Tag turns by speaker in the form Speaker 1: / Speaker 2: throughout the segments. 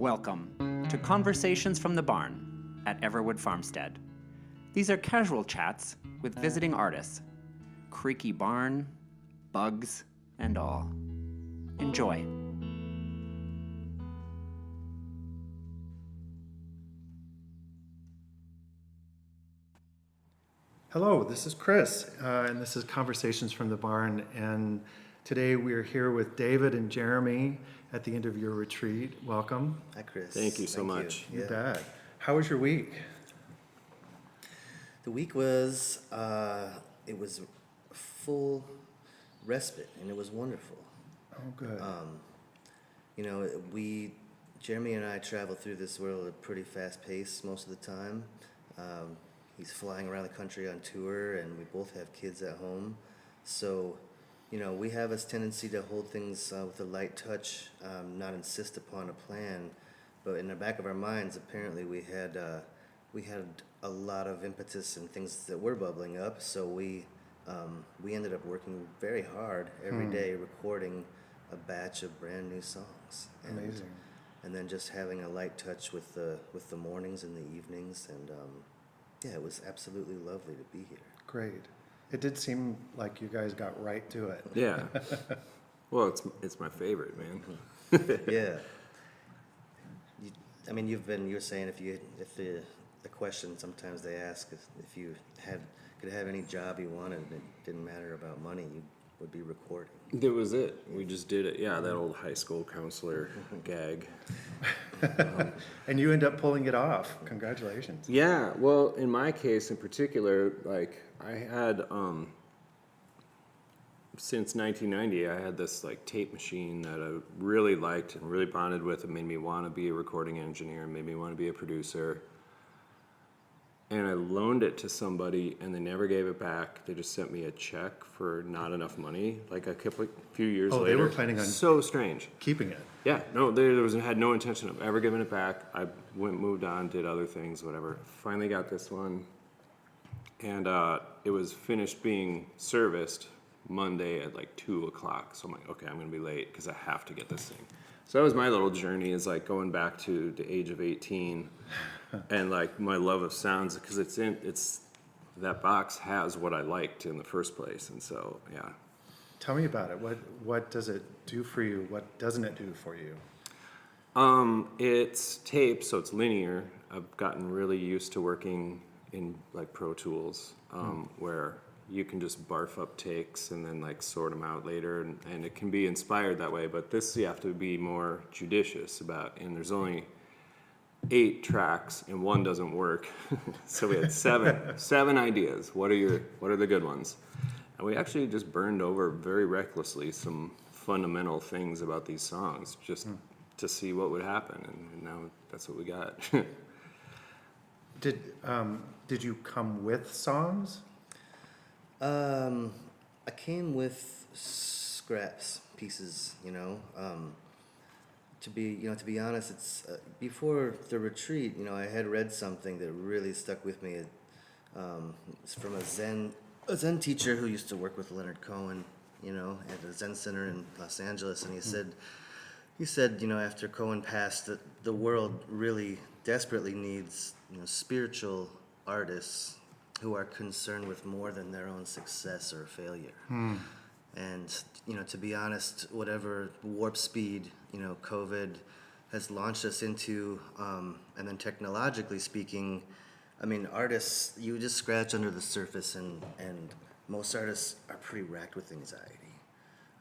Speaker 1: Welcome to Conversations from the Barn at Everwood Farmstead. These are casual chats with visiting artists. Creaky barn, bugs, and all. Enjoy.
Speaker 2: Hello, this is Chris, and this is Conversations from the Barn, and today we're here with David and Jeremy at the end of your retreat. Welcome.
Speaker 3: Hi, Chris.
Speaker 4: Thank you so much.
Speaker 2: You bet. How was your week?
Speaker 3: The week was, it was full respite, and it was wonderful.
Speaker 2: Oh, good.
Speaker 3: Jeremy and I travel through this world at a pretty fast pace most of the time. He's flying around the country on tour, and we both have kids at home. So, we have this tendency to hold things with a light touch, not insist upon a plan. But in the back of our minds, apparently we had a lot of impetus and things that were bubbling up. So we ended up working very hard every day, recording a batch of brand new songs.
Speaker 2: Amazing.
Speaker 3: And then just having a light touch with the mornings and the evenings, and it was absolutely lovely to be here.
Speaker 2: Great. It did seem like you guys got right to it.
Speaker 4: Yeah. Well, it's my favorite, man.
Speaker 3: Yeah. You're saying if the question sometimes they ask if you could have any job you wanted and it didn't matter about money, you would be recording.
Speaker 4: That was it. We just did it. Yeah, that old high school counselor gag.
Speaker 2: And you end up pulling it off. Congratulations.
Speaker 4: Yeah, well, in my case in particular, I had, since 1990, I had this tape machine that I really liked and really bonded with. It made me want to be a recording engineer, made me want to be a producer. And I loaned it to somebody, and they never gave it back. They just sent me a check for not enough money, a few years later.
Speaker 2: Oh, they were planning on
Speaker 4: so strange.
Speaker 2: keeping it.
Speaker 4: Yeah, no, had no intention of ever giving it back. I moved on, did other things, whatever. Finally got this one, and it was finished being serviced Monday at 2 o'clock. So I'm like, okay, I'm gonna be late because I have to get this thing. So that was my little journey, is going back to the age of 18. And my love of sounds, because that box has what I liked in the first place, and so yeah.
Speaker 2: Tell me about it. What does it do for you? What doesn't it do for you?
Speaker 4: It's tape, so it's linear. I've gotten really used to working in Pro Tools, where you can just barf up takes and then sort them out later, and it can be inspired that way. But this you have to be more judicious about, and there's only 8 tracks and one doesn't work. So we had seven ideas. What are the good ones? And we actually just burned over very recklessly some fundamental things about these songs just to see what would happen, and now that's what we got.
Speaker 2: Did you come with songs?
Speaker 3: I came with scraps, pieces, To be honest, it's before the retreat. I had read something that really stuck with me. It's from a Zen teacher who used to work with Leonard Cohen, at a Zen center in Los Angeles, and he said, after Cohen passed, that the world really desperately needs, spiritual artists who are concerned with more than their own success or failure. And, to be honest, whatever warp speed, COVID has launched us into, and then technologically speaking, artists, you just scratch under the surface, and most artists are pretty racked with anxiety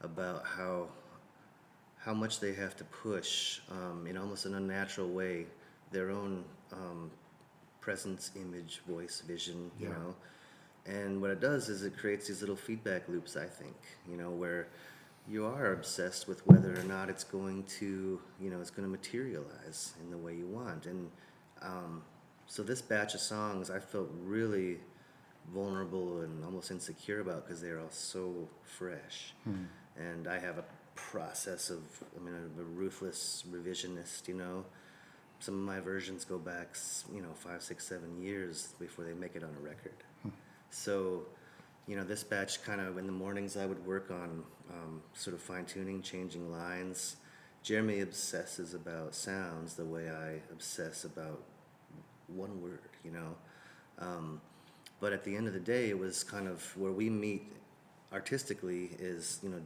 Speaker 3: about how much they have to push, in almost an unnatural way, their own presence, image, voice, vision, you know. And what it does is it creates these little feedback loops, I think, where you are obsessed with whether or not it's going to, it's going to materialize in the way you want. And so this batch of songs I felt really vulnerable and almost insecure about because they're all so fresh. And I have a process of, a ruthless revisionist, Some of my versions go back, 5, 6, 7 years before they make it on a record. So, this batch kind of, in the mornings I would work on sort of fine-tuning, changing lines, Jeremy obsesses about sounds the way I obsess about one word, you know. But at the end of the day, it was kind of where we meet artistically is, you know,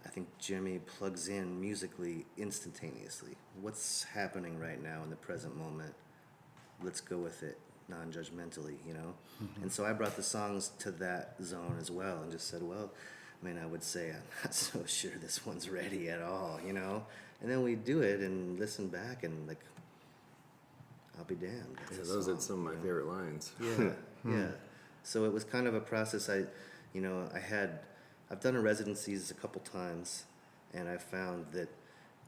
Speaker 3: I think Jeremy plugs in musically instantaneously. What's happening right now in the present moment? Let's go with it non-judgmentally, you know? And so I brought the songs to that zone as well and just said, well, I mean, I would say I'm not so sure this one's ready at all, you know? And then we do it and listen back and, like, I'll be damned.
Speaker 4: Yeah,
Speaker 3: That's
Speaker 4: those
Speaker 3: a
Speaker 4: are
Speaker 3: song,
Speaker 4: some of my
Speaker 3: you know?
Speaker 4: favorite lines.
Speaker 3: Yeah, yeah. So it was kind of a process. I've done residencies a couple times, and I found that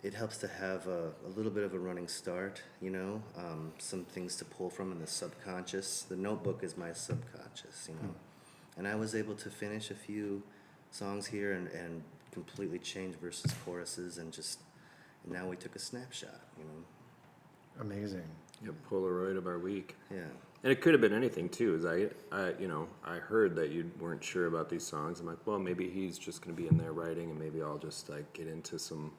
Speaker 3: it helps to have a little bit of a running start, you know, some things to pull from in the subconscious. The notebook is my subconscious, you know. And I was able to finish a few songs here and completely change verses, choruses, and now we took a snapshot, you know.
Speaker 2: Amazing.
Speaker 4: Yeah, Polaroid of our week.
Speaker 3: Yeah.
Speaker 4: And it could have been anything too. I heard that you weren't sure about these songs. I'm like, well, maybe he's just going to be in there writing, and maybe I'll just like get into some,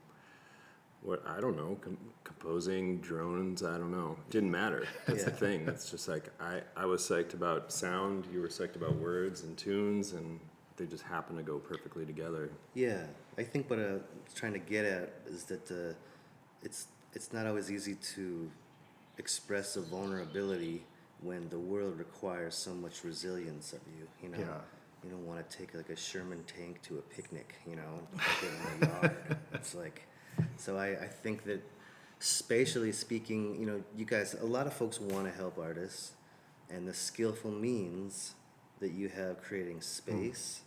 Speaker 4: I don't know, composing, drones. I don't know. Didn't matter. That's the thing. It's just like I was psyched about sound. You were psyched about words and tunes, and they just happen to go perfectly together.
Speaker 3: Yeah, I think what I was trying to get at is that it's not always easy to express a vulnerability when the world requires so much resilience of you, you know.
Speaker 2: Yeah.
Speaker 3: You don't want to take like a Sherman tank to a picnic, you know, and park it in the yard. It's like, so I think that spatially speaking, you know, you guys, a lot of folks want to help artists, and the skillful means that you have creating space,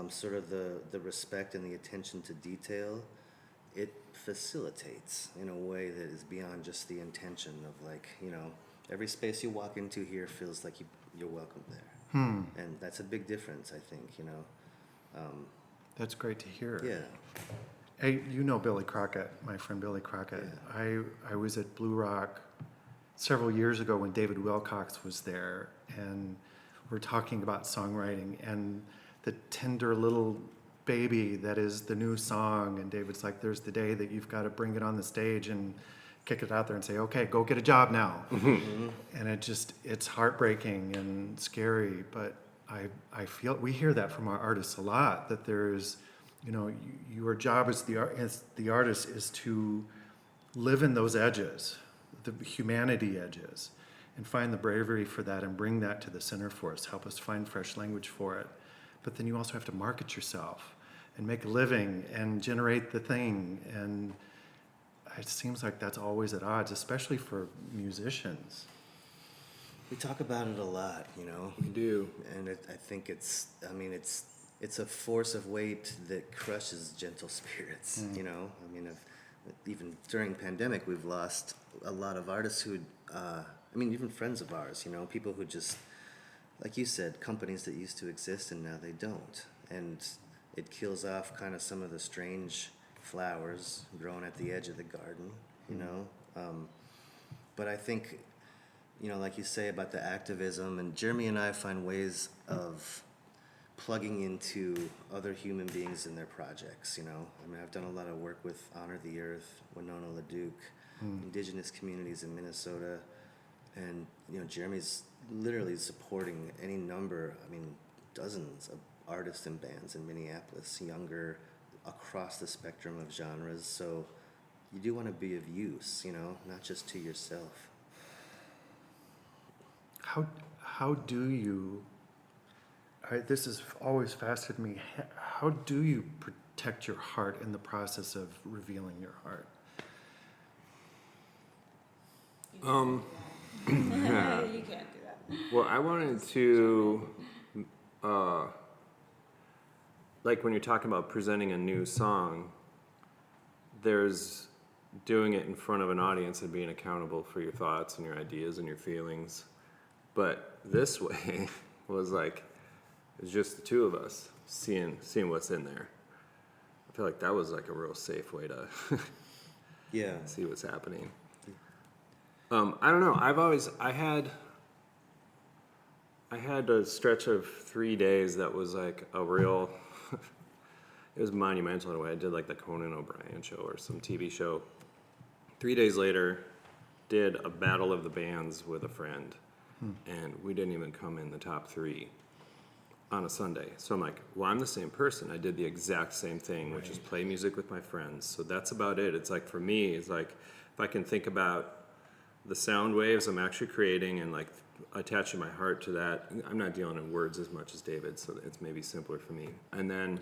Speaker 3: sort of the respect and the attention to detail, it facilitates in a way that is beyond just the intention of, like, you know, every space you walk into here feels like you're welcome there. And that's a big difference, I think, you know.
Speaker 2: That's great to hear.
Speaker 3: Yeah.
Speaker 2: Hey, you know Billy Crockett, my friend Billy Crockett.
Speaker 3: Yeah.
Speaker 2: I was at Blue Rock several years ago when David Wilcox was there, and we're talking about songwriting and the tender little baby that is the new song. And David's like, there's the day that you've got to bring it on the stage and kick it out there and say, okay, go get a job now. And it's heartbreaking and scary, but I feel we hear that from our artists a lot, that there's, you know, your job as the artist is to live in those edges, the humanity edges, and find the bravery for that and bring that to the center for us, help us find fresh language for it. But then you also have to market yourself and make a living and generate the thing. And it seems like that's always at odds, especially for musicians.
Speaker 3: We talk about it a lot, you know.
Speaker 4: We do.
Speaker 3: And I think it's a force of weight that crushes gentle spirits, you know. I mean, even during pandemic, we've lost a lot of artists who, even friends of ours, you know, people who just, like you said, companies that used to exist and now they don't. And it kills off kind of some of the strange flowers growing at the edge of the garden, you know. But I think, you know, like you say about the activism, and Jeremy and I find ways of plugging into other human beings in their projects, you know. I mean, I've done a lot of work with Honor the Earth, Winona LaDuke, indigenous communities in Minnesota, and, you know, Jeremy's literally supporting any number, dozens of artists and bands in Minneapolis, younger, across the spectrum of genres. So you do want to be of use, you know, not just to yourself.
Speaker 2: How do you, this has always fascinated me, how do you protect your heart in the process of revealing your heart?
Speaker 5: You can't do that.
Speaker 4: Well, I wanted to, like when you're talking about presenting a new song, there's doing it in front of an audience and being accountable for your thoughts and your ideas and your feelings. But this way was like, it was just the two of us seeing what's in there. I feel like that was like a real safe way to see what's happening. I don't know. I had a stretch of 3 days that was like a real, it was monumental in a way. I did like the Conan O'Brien show or some TV show. 3 days later, did a battle of the bands with a friend, and we didn't even come in the top 3 on a Sunday. So I'm like, well, I'm the same person. I did the exact same thing, which is play music with my friends. So that's about it. It's like, for me, it's like, if I can think about the sound waves I'm actually creating and like attaching my heart to that, I'm not dealing in words as much as David, so it's maybe simpler for me. And then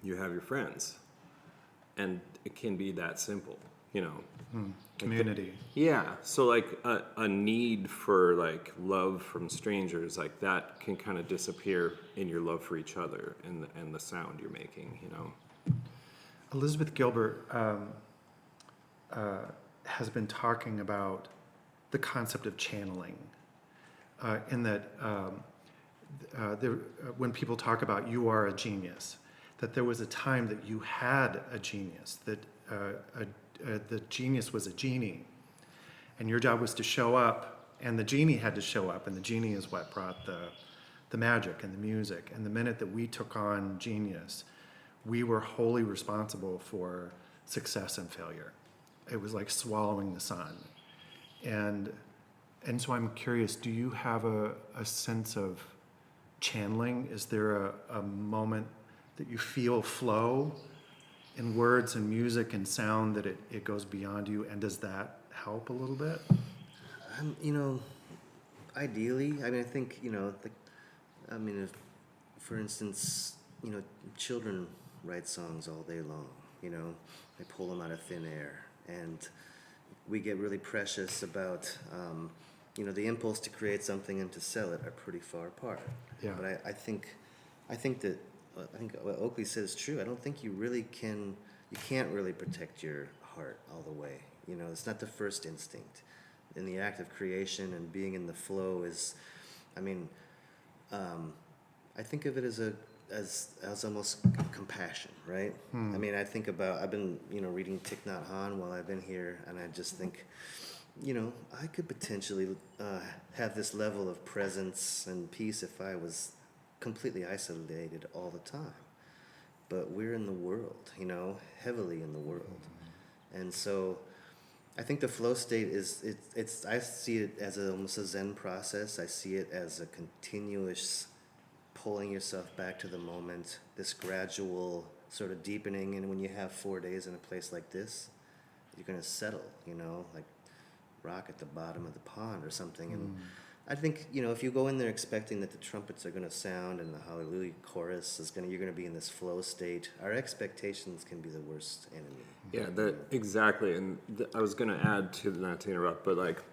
Speaker 4: you have your friends, and it can be that simple, you know.
Speaker 2: Community.
Speaker 4: Yeah, so like a need for like love from strangers, like that can kind of disappear in your love for each other and the sound you're making, you know.
Speaker 2: Elizabeth Gilbert has been talking about the concept of channeling, in that when people talk about you are a genius, that there was a time that you had a genius, that the genius was a genie, and your job was to show up, and the genie had to show up, and the genie is what brought the magic and the music. And the minute that we took on genius, we were wholly responsible for success and failure. It was like swallowing the sun. And so I'm curious, do you have a sense of channeling? Is there a moment that you feel flow in words and music and sound, that it goes beyond you, and does that help a little bit?
Speaker 3: You know, ideally, I mean, I think, you know, if, for instance, you know, children write songs all day long, you know, they pull them out of thin air, and we get really precious about, you know, the impulse to create something and to sell it are pretty far apart.
Speaker 2: Yeah.
Speaker 3: But I think what Oakley says is true. I don't think you can't really protect your heart all the way. You know, it's not the first instinct. In the act of creation and being in the flow is, I mean, I think of it as almost compassion, right? I mean, I think about, I've been, you know, reading Thich Nhat Hanh while I've been here, and I just think, you know, I could potentially have this level of presence and peace if I was completely isolated all the time. But we're in the world, you know, heavily in the world. And so I think the flow state it's I see it as almost a Zen process. I see it as a continuous pulling yourself back to the moment, this gradual sort of deepening. And when you have 4 days in a place like this, you're going to settle, you know, like rock at the bottom of the pond or something. And I think, you know, if you go in there expecting that the trumpets are going to sound and the Hallelujah chorus you're going to be in this flow state, our expectations can be the worst enemy.
Speaker 4: Yeah, exactly. And I was going to add to, not to interrupt, but like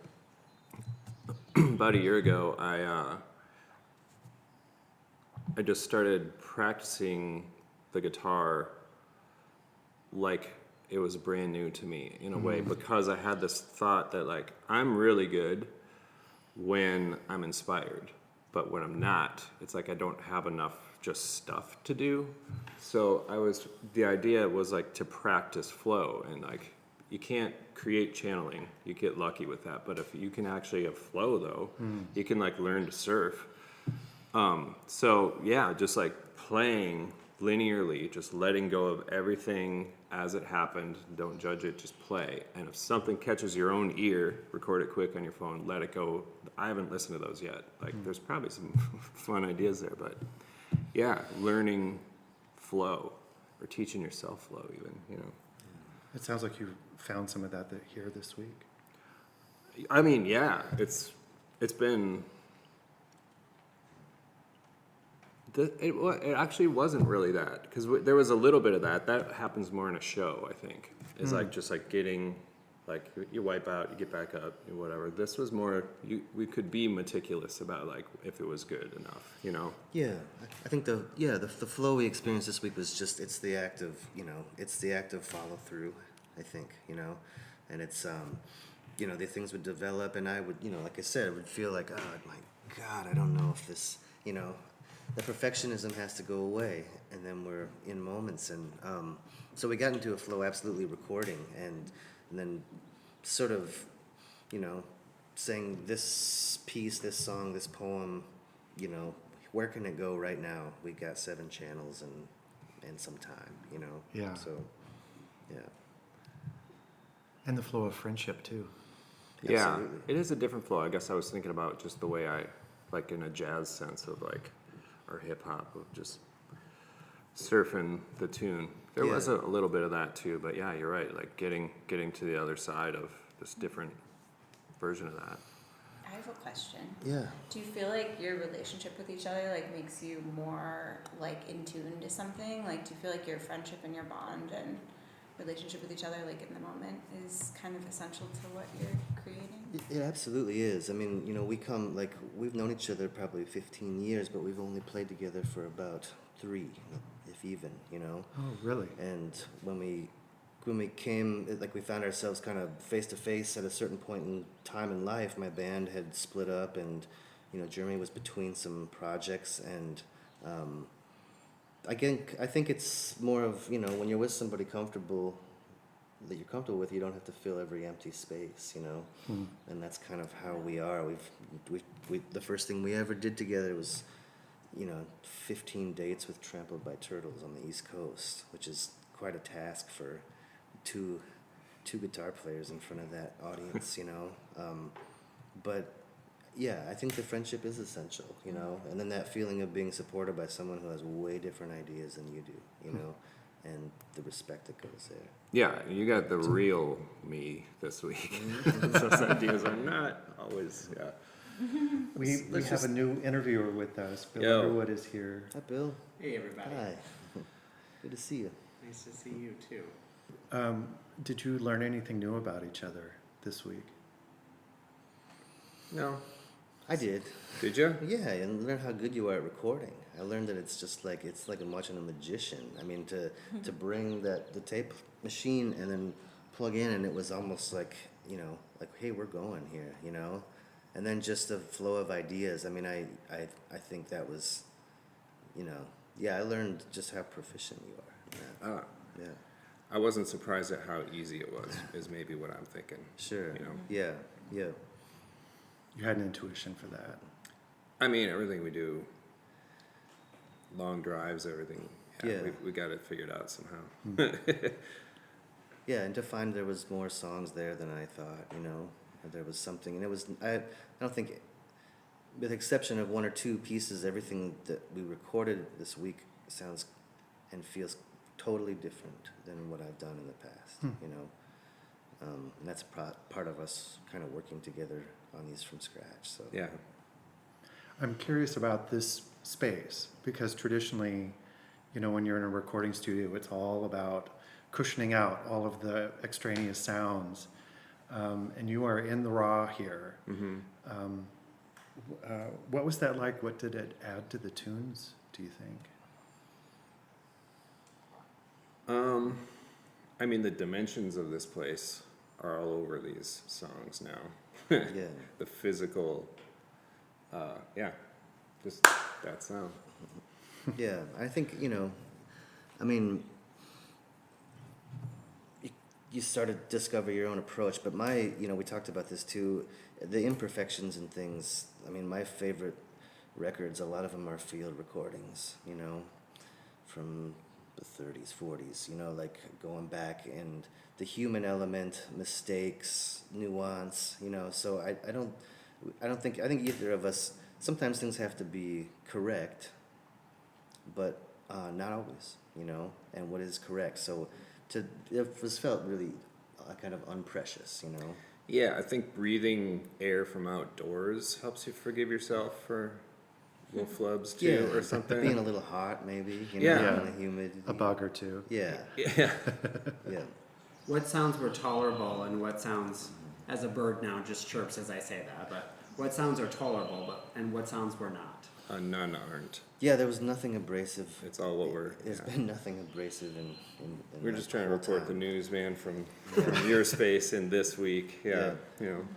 Speaker 4: about a year ago, I just started practicing the guitar like it was brand new to me in a way, because I had this thought that like I'm really good when I'm inspired, but when I'm not, it's like I don't have enough just stuff to do. So the idea was like to practice flow, and like you can't create channeling, you get lucky with that, but if you can actually have flow though, you can like learn to surf. So yeah, just like playing linearly, just letting go of everything as it happened, don't judge it, just play. And if something catches your own ear, record it quick on your phone, let it go. I haven't listened to those yet. Like there's probably some fun ideas there, but yeah, learning flow or teaching yourself flow even, you know.
Speaker 2: It sounds like you found some of that here this week.
Speaker 4: I mean, yeah, it's been. It actually wasn't really that, because there was a little bit of that. That happens more in a show, I think. It's like just like getting, like you wipe out, you get back up, whatever. This was more, we could be meticulous about like if it was good enough, you know?
Speaker 3: Yeah, I think the flow we experienced this week was just, it's the act of follow through, I think, you know? And it's, you know, the things would develop, and I would, you know, like I said, I would feel like, oh my God, I don't know if this, you know, the perfectionism has to go away, and then we're in moments. And so we got into a flow absolutely recording, and then sort of, you know, saying this piece, this song, this poem, you know, where can it go right now? We got 7 channels, and and some time, you know?
Speaker 2: Yeah.
Speaker 3: So, yeah.
Speaker 2: And the flow of friendship too.
Speaker 4: Yeah,
Speaker 3: Absolutely.
Speaker 4: it is a different flow. I guess I was thinking about just the way I, like in a jazz sense of like, or hip hop of just surfing the tune. There
Speaker 3: Yeah.
Speaker 4: was a little bit of that too, but yeah, you're right. Like getting to the other side of this different version of that.
Speaker 5: I have a question.
Speaker 3: Yeah.
Speaker 5: Do you feel like your relationship with each other like makes you more like in tune to something? Like, do you feel like your friendship and your bond and relationship with each other like in the moment is kind of essential to what you're creating?
Speaker 3: It absolutely is. I mean, you know, we've known each other probably 15 years, but we've only played together for about 3, if even, you know?
Speaker 2: Oh, really?
Speaker 3: And when we came, like we found ourselves kind of face to face at a certain point in time in life. My band had split up, and you know, Jeremy was between some projects, and I think it's more of, you know, when you're with somebody that you're comfortable with, you don't have to fill every empty space, you know. And that's kind of how we are. We the first thing we ever did together was, you know, 15 dates with Trampled by Turtles on the East Coast, which is quite a task for two guitar players in front of that audience, you know. But yeah, I think the friendship is essential, you know, and then that feeling of being supported by someone who has way different ideas than you do, you know, and the respect that goes there.
Speaker 4: Yeah, you got the real me this week. Those ideas are not always, yeah.
Speaker 2: We have a new interviewer with us. Bill
Speaker 4: Yo.
Speaker 2: Underwood is here.
Speaker 3: Hi, Bill.
Speaker 1: Hey, everybody.
Speaker 3: Hi. Good to see you.
Speaker 1: Nice to see you too.
Speaker 2: Did you learn anything new about each other this week?
Speaker 4: No.
Speaker 3: I did.
Speaker 4: Did you?
Speaker 3: Yeah, and learn how good you are at recording. I learned that it's just like I'm watching a magician. I mean, to bring the tape machine and then plug in, and it was almost like, you know, like, hey, we're going here, you know, and then just the flow of ideas. I mean, I think that was, you know, yeah, I learned just how proficient you are.
Speaker 4: Ah,
Speaker 3: Yeah,
Speaker 4: I wasn't surprised at how easy it was, is maybe what I'm thinking.
Speaker 3: sure.
Speaker 4: You know?
Speaker 3: Yeah, yeah.
Speaker 2: You had an intuition for that.
Speaker 4: I mean, everything we do, long drives, everything,
Speaker 3: Yeah.
Speaker 4: we got it figured out somehow.
Speaker 3: Yeah, and to find there was more songs there than I thought, you know, or there was something, and it was, I don't think, with the exception of 1 or 2 pieces, everything that we recorded this week sounds and feels totally different than what I've done in the past, you know, and that's part of us kind of working together on these from scratch, so.
Speaker 4: Yeah.
Speaker 2: I'm curious about this space because traditionally, you know, when you're in a recording studio, it's all about cushioning out all of the extraneous sounds, and you are in the raw here. What was that like? What did it add to the tunes, do you think?
Speaker 4: I mean, the dimensions of this place are all over these songs now.
Speaker 3: Yeah.
Speaker 4: The physical, yeah, just that sound.
Speaker 3: Yeah, I think, you know, I mean, you start to discover your own approach, but you know, we talked about this too, the imperfections and things. I mean, my favorite records, a lot of them are field recordings, you know, from the 30s, 40s, you know, like going back, and the human element, mistakes, nuance, you know, so I think either of us, sometimes things have to be correct, but not always, you know, and what is correct. So it was felt really kind of unprecious, you know.
Speaker 4: Yeah, I think breathing air from outdoors helps you forgive yourself for little flubs too, or something.
Speaker 3: Being a little hot, maybe, you know,
Speaker 4: Yeah.
Speaker 3: in the humidity.
Speaker 2: A bug or two.
Speaker 3: Yeah,
Speaker 4: Yeah.
Speaker 3: yeah.
Speaker 1: What sounds were tolerable and what sounds, as a bird now just chirps as I say that, but what sounds are tolerable and what sounds were not?
Speaker 4: None aren't.
Speaker 3: Yeah, there was nothing abrasive.
Speaker 4: It's all what we're.
Speaker 3: There's
Speaker 4: Yeah.
Speaker 3: been nothing abrasive in
Speaker 4: We're
Speaker 3: that
Speaker 4: just trying to
Speaker 3: whole
Speaker 4: report the
Speaker 3: time.
Speaker 4: news, man, from your space in this week. Yeah, you know.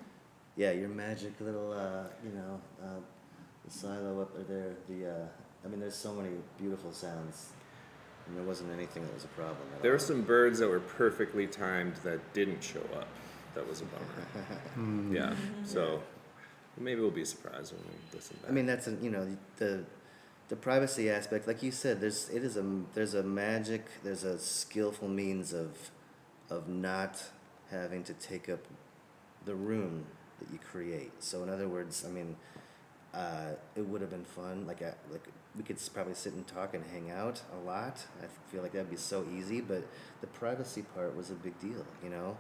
Speaker 3: Yeah, your magic little, you know, the silo up there. I mean, there's so many beautiful sounds, and there wasn't anything that was a problem at
Speaker 4: There
Speaker 3: all.
Speaker 4: were some birds that were perfectly timed that didn't show up. That was a bummer. Yeah, so maybe we'll be surprised when we listen back.
Speaker 3: I mean, that's you know, the the privacy aspect, like you said, there's a magic, there's a skillful means of not having to take up the room that you create. So in other words, I mean, it would have been fun. Like we could probably sit and talk and hang out a lot. I feel like that'd be so easy. But the privacy part was a big deal. You know,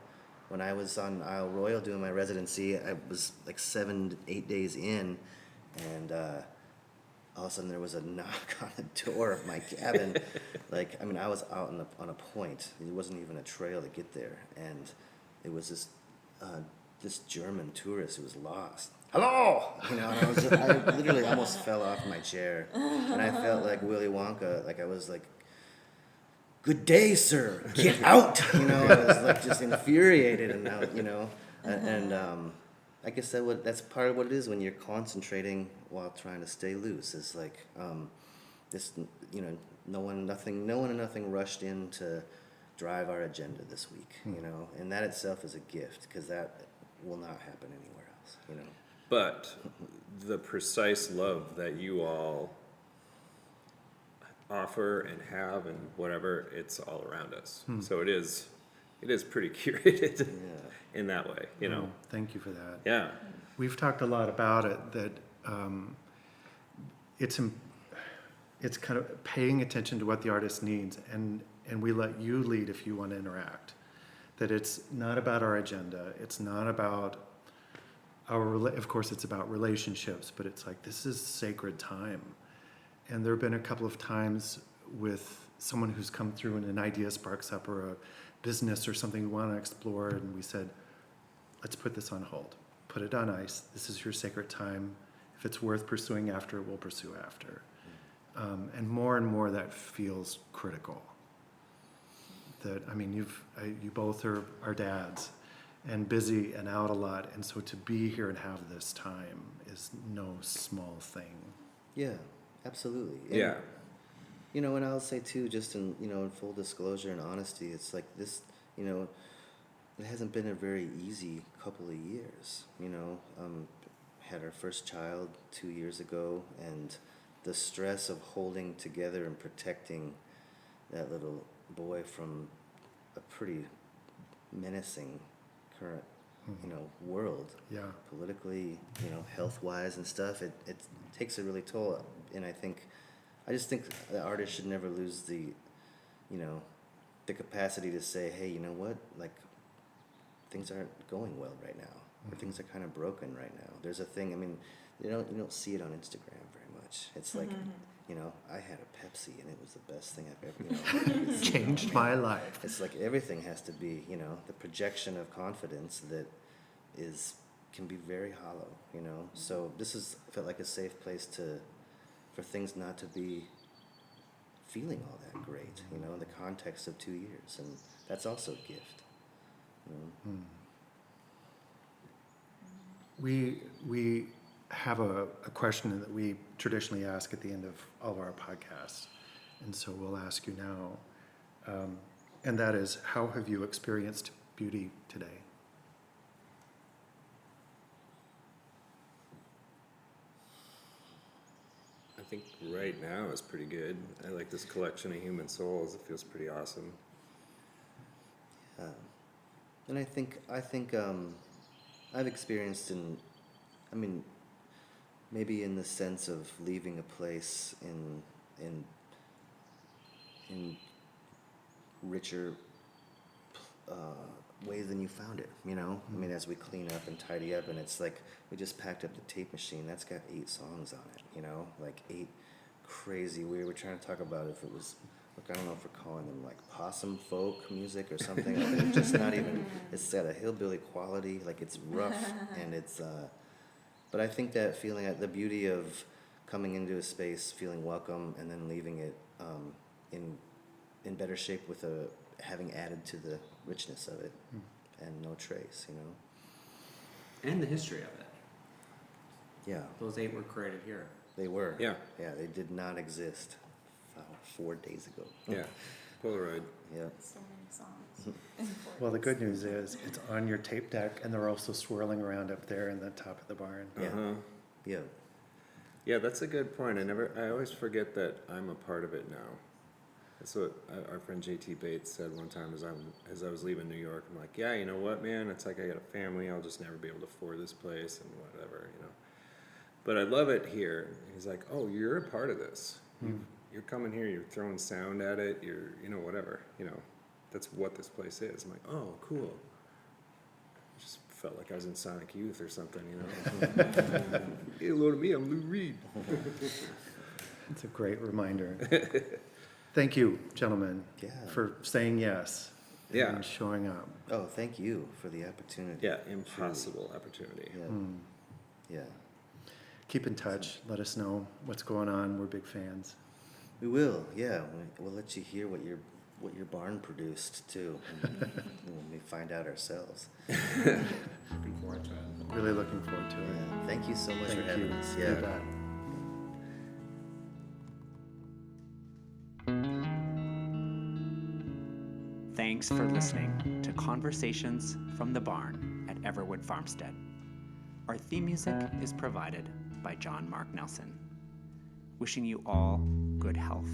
Speaker 3: when I was on Isle Royal doing my residency, I was like 7 to 8 days in, and all of a sudden there was a knock on the door of my cabin. Like, I mean, I was out on a point. It wasn't even a trail to get there, and it was this German tourist who was lost. Hello, you know, and I literally almost fell off my chair, and I felt like Willy Wonka. Like I was like, "Good day, sir. Get out!" You know, I was like just infuriated, and now, you know, and I guess that's part of what it is when you're concentrating while trying to stay loose. It's like this, you know, no one and nothing rushed in to drive our agenda this week, you know, and that itself is a gift, because that will not happen anywhere else, you know.
Speaker 4: But the precise love that you all offer and have and whatever, it's all around us. So it is pretty curated in that way, you know.
Speaker 2: Thank you for that.
Speaker 4: Yeah.
Speaker 2: We've talked a lot about it, that it's kind of paying attention to what the artist needs, and we let you lead if you want to interact. That it's not about our agenda. It's not about of course it's about relationships, but it's like, this is sacred time. And there have been a couple of times with someone who's come through and an idea sparks up, or a business or something we want to explore, and we said, let's put this on hold. Put it on ice. This is your sacred time. If it's worth pursuing after, we'll pursue after. And more that feels critical. That, I mean, you both are dads and busy and out a lot, and so to be here and have this time is no small thing.
Speaker 3: Yeah, absolutely. And,
Speaker 4: Yeah.
Speaker 3: you know, and I'll say too, just in, you know, in full disclosure and honesty, it's like this, you know, it hasn't been a very easy couple of years, you know. Had our first child 2 years ago, and the stress of holding together and protecting that little boy from a pretty menacing current, you know, world.
Speaker 2: Yeah.
Speaker 3: Politically, you know, health-wise and stuff, it takes a really toll. And I just think the artist should never lose the, you know, the capacity to say, hey, you know what, like, things aren't going well right now, or things are kind of broken right now. There's a thing, I mean, you don't see it on Instagram very much. It's like, you know, I had a Pepsi and it was the best thing I've ever, you know.
Speaker 2: Changed my life.
Speaker 3: It's like everything has to be, you know, the projection of confidence that can be very hollow, you know. So this felt like a safe place for things not to be feeling all that great, you know, in the context of 2 years, and that's also a gift. You know?
Speaker 2: We have a question that we traditionally ask at the end of all of our podcasts, and so we'll ask you now, and that is, how have you experienced beauty today?
Speaker 4: I think right now is pretty good. I like this collection of human souls. It feels pretty awesome.
Speaker 3: And I think I've experienced maybe in the sense of leaving a place in richer ways than you found it, you know? I mean, as we clean up and tidy up, and it's like, we just packed up the tape machine, that's got 8 songs on it, you know? Like 8 crazy weird, we're trying to talk about if it was, look, I don't know if we're calling them like possum folk music or something, like it's just not even, it's got a hillbilly quality, like it's rough, and it's, but I think that feeling, the beauty of coming into a space, feeling welcome, and then leaving it in better shape with having added to the richness of it, and no trace, you know.
Speaker 1: And the history of it.
Speaker 3: Yeah,
Speaker 1: Those 8 were created here.
Speaker 3: they were.
Speaker 4: Yeah.
Speaker 3: Yeah, they did not exist 4 days ago.
Speaker 4: Yeah. Polaroid.
Speaker 3: Yeah.
Speaker 5: So many songs.
Speaker 2: Well, the good news is it's on your tape deck, and they're also swirling around up there in the top of the barn.
Speaker 3: Yeah.
Speaker 4: Uh-huh.
Speaker 3: Yeah.
Speaker 4: Yeah, that's a good point. I always forget that I'm a part of it now. That's what our friend JT Bates said one time as I was leaving New York. I'm like, yeah, you know what, man? It's like I got a family. I'll just never be able to afford this place and whatever, you know. But I love it here. He's like, oh, you're a part of this. You're coming here. You're throwing sound at it. You're, you know, whatever. You know, that's what this place is. I'm like, oh, cool. Just felt like I was in Sonic Youth or something, you know. Hey, hello to me. I'm Lou Reed.
Speaker 2: It's a great reminder. Thank you, gentlemen,
Speaker 3: Yeah.
Speaker 2: for saying yes
Speaker 4: Yeah.
Speaker 2: and showing up.
Speaker 3: Oh, thank you for the opportunity.
Speaker 4: Yeah, impossible opportunity.
Speaker 3: Yeah. Yeah.
Speaker 2: Keep in touch. Let us know what's going on. We're big fans.
Speaker 3: We will, yeah. We'll let you hear what your barn produced too, when we find out ourselves.
Speaker 1: Looking forward to it.
Speaker 2: Really looking forward to it.
Speaker 3: Yeah. Thank you so much for
Speaker 2: Thank
Speaker 3: having
Speaker 2: you.
Speaker 3: us.
Speaker 2: You
Speaker 3: Yeah.
Speaker 2: bet.
Speaker 1: Thanks for listening to Conversations from the Barn at Everwood Farmstead. Our theme music is provided by John Mark Nelson. Wishing you all good health.